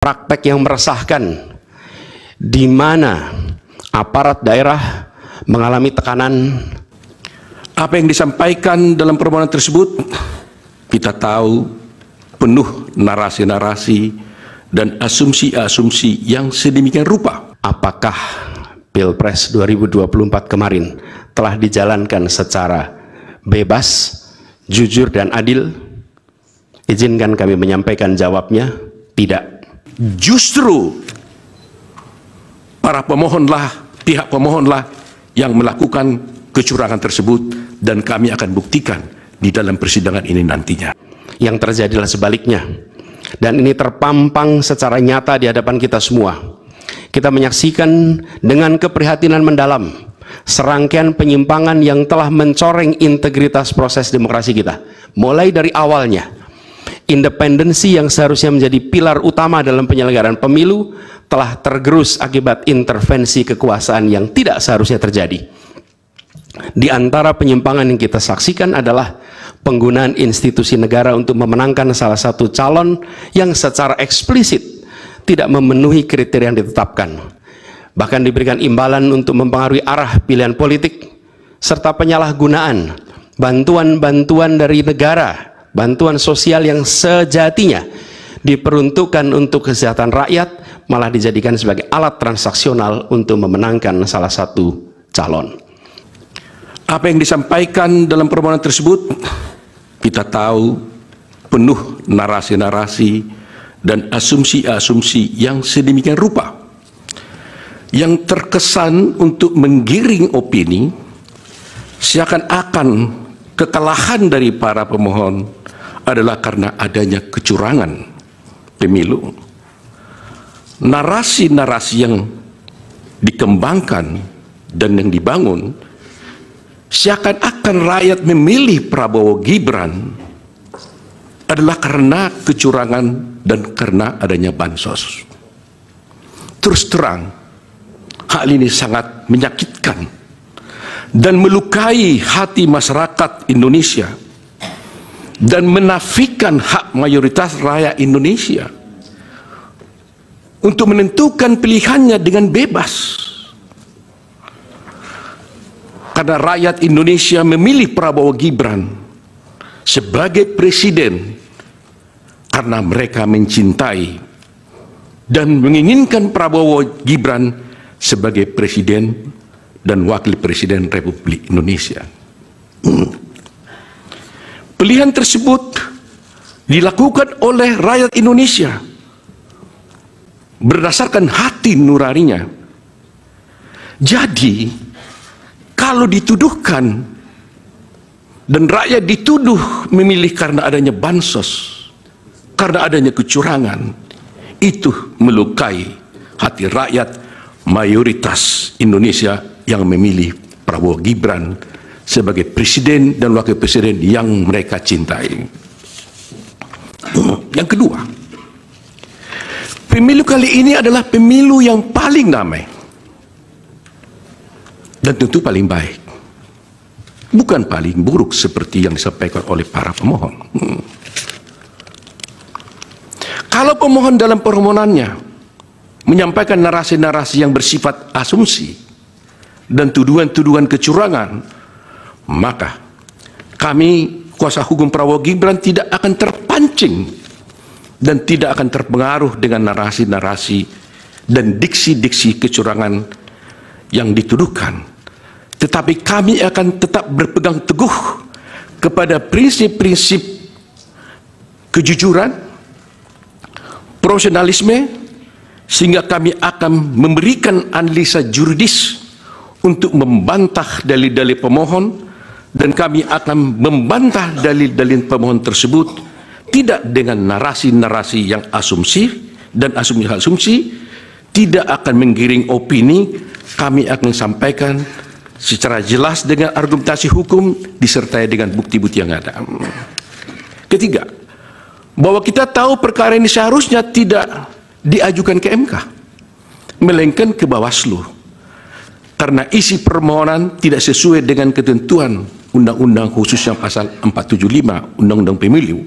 praktek yang meresahkan di mana aparat daerah mengalami tekanan. Apa yang disampaikan dalam permohonan tersebut kita tahu penuh narasi-narasi dan asumsi-asumsi yang sedemikian rupa. Apakah Pilpres 2024 kemarin telah dijalankan secara bebas, jujur, dan adil? Izinkan kami menyampaikan jawabnya, tidak. Justru para pemohonlah, pihak pemohonlah yang melakukan kecurangan tersebut, dan kami akan buktikan di dalam persidangan ini nantinya. Yang terjadilah sebaliknya, dan ini terpampang secara nyata di hadapan kita semua. Kita menyaksikan dengan keprihatinan mendalam serangkaian penyimpangan yang telah mencoreng integritas proses demokrasi kita. Mulai dari awalnya, independensi yang seharusnya menjadi pilar utama dalam penyelenggaraan pemilu telah tergerus akibat intervensi kekuasaan yang tidak seharusnya terjadi. Di antara penyimpangan yang kita saksikan adalah penggunaan institusi negara untuk memenangkan salah satu calon yang secara eksplisit tidak memenuhi kriteria yang ditetapkan. Bahkan diberikan imbalan untuk mempengaruhi arah pilihan politik, serta penyalahgunaan bantuan-bantuan dari negara, bantuan sosial yang sejatinya diperuntukkan untuk kesejahteraan rakyat, malah dijadikan sebagai alat transaksional untuk memenangkan salah satu calon. Apa yang disampaikan dalam permohonan tersebut kita tahu penuh narasi-narasi dan asumsi-asumsi yang sedemikian rupa yang terkesan untuk menggiring opini seakan-akan kekalahan dari para pemohon adalah karena adanya kecurangan pemilu. Narasi-narasi yang dikembangkan dan yang dibangun seakan-akan rakyat memilih Prabowo Gibran adalah karena kecurangan dan karena adanya bansos. Terus terang, hal ini sangat menyakitkan dan melukai hati masyarakat Indonesia dan menafikan hak mayoritas rakyat Indonesia untuk menentukan pilihannya dengan bebas. Karena rakyat Indonesia memilih Prabowo Gibran sebagai presiden karena mereka mencintai dan menginginkan Prabowo Gibran sebagai presiden dan wakil presiden Republik Indonesia. Pilihan tersebut dilakukan oleh rakyat Indonesia berdasarkan hati nuraninya. Jadi, kalau dituduhkan dan rakyat dituduh memilih karena adanya bansos, karena adanya kecurangan, itu melukai hati rakyat mayoritas Indonesia yang memilih Prabowo Gibran sebagai presiden dan wakil presiden yang mereka cintai. Yang kedua, pemilu kali ini adalah pemilu yang paling damai dan tentu paling baik, bukan paling buruk seperti yang disampaikan oleh para pemohon. Kalau pemohon dalam permohonannya menyampaikan narasi-narasi yang bersifat asumsi dan tuduhan-tuduhan kecurangan, maka kami, kuasa hukum Prabowo Gibran, tidak akan terpancing dan tidak akan terpengaruh dengan narasi-narasi dan diksi-diksi kecurangan yang dituduhkan. Tetapi kami akan tetap berpegang teguh kepada prinsip-prinsip kejujuran, profesionalisme, sehingga kami akan memberikan analisa juridis untuk membantah dalil-dalil pemohon, dan kami akan membantah dalil-dalil pemohon tersebut tidak dengan narasi-narasi yang asumsi dan asumsi-asumsi, tidak akan menggiring opini. Kami akan sampaikan secara jelas dengan argumentasi hukum disertai dengan bukti-bukti yang ada. Ketiga, bahwa kita tahu perkara ini seharusnya tidak diajukan ke MK, melainkan ke Bawaslu, karena isi permohonan tidak sesuai dengan ketentuan Undang-Undang khususnya pasal 475 Undang-Undang Pemilu,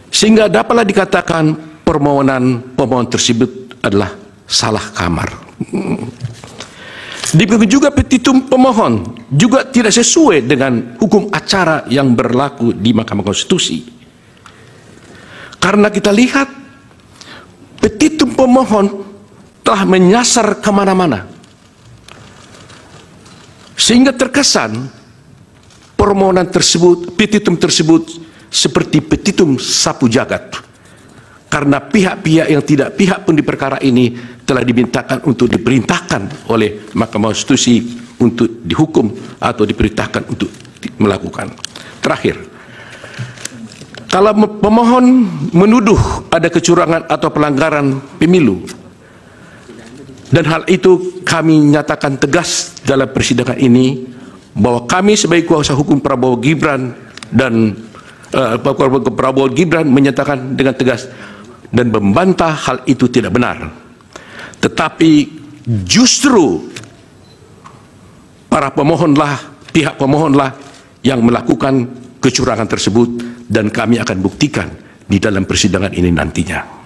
sehingga dapatlah dikatakan permohonan pemohon tersebut adalah salah kamar. Demikian juga petitum pemohon juga tidak sesuai dengan hukum acara yang berlaku di Mahkamah Konstitusi. Karena kita lihat petitum pemohon telah menyasar kemana-mana, sehingga terkesan permohonan tersebut, petitum tersebut seperti petitum sapu jagat. Karena pihak-pihak yang tidak pihak pun di perkara ini telah dimintakan untuk diperintahkan oleh Mahkamah Konstitusi untuk dihukum atau diperintahkan untuk melakukan. Terakhir, kalau pemohon menuduh ada kecurangan atau pelanggaran pemilu, dan hal itu kami nyatakan tegas dalam persidangan ini, bahwa kami sebagai kuasa hukum Prabowo Gibran dan Prabowo Gibran menyatakan dengan tegas dan membantah hal itu tidak benar. Tetapi justru para pemohonlah, pihak pemohonlah yang melakukan kecurangan tersebut, dan kami akan buktikan di dalam persidangan ini nantinya.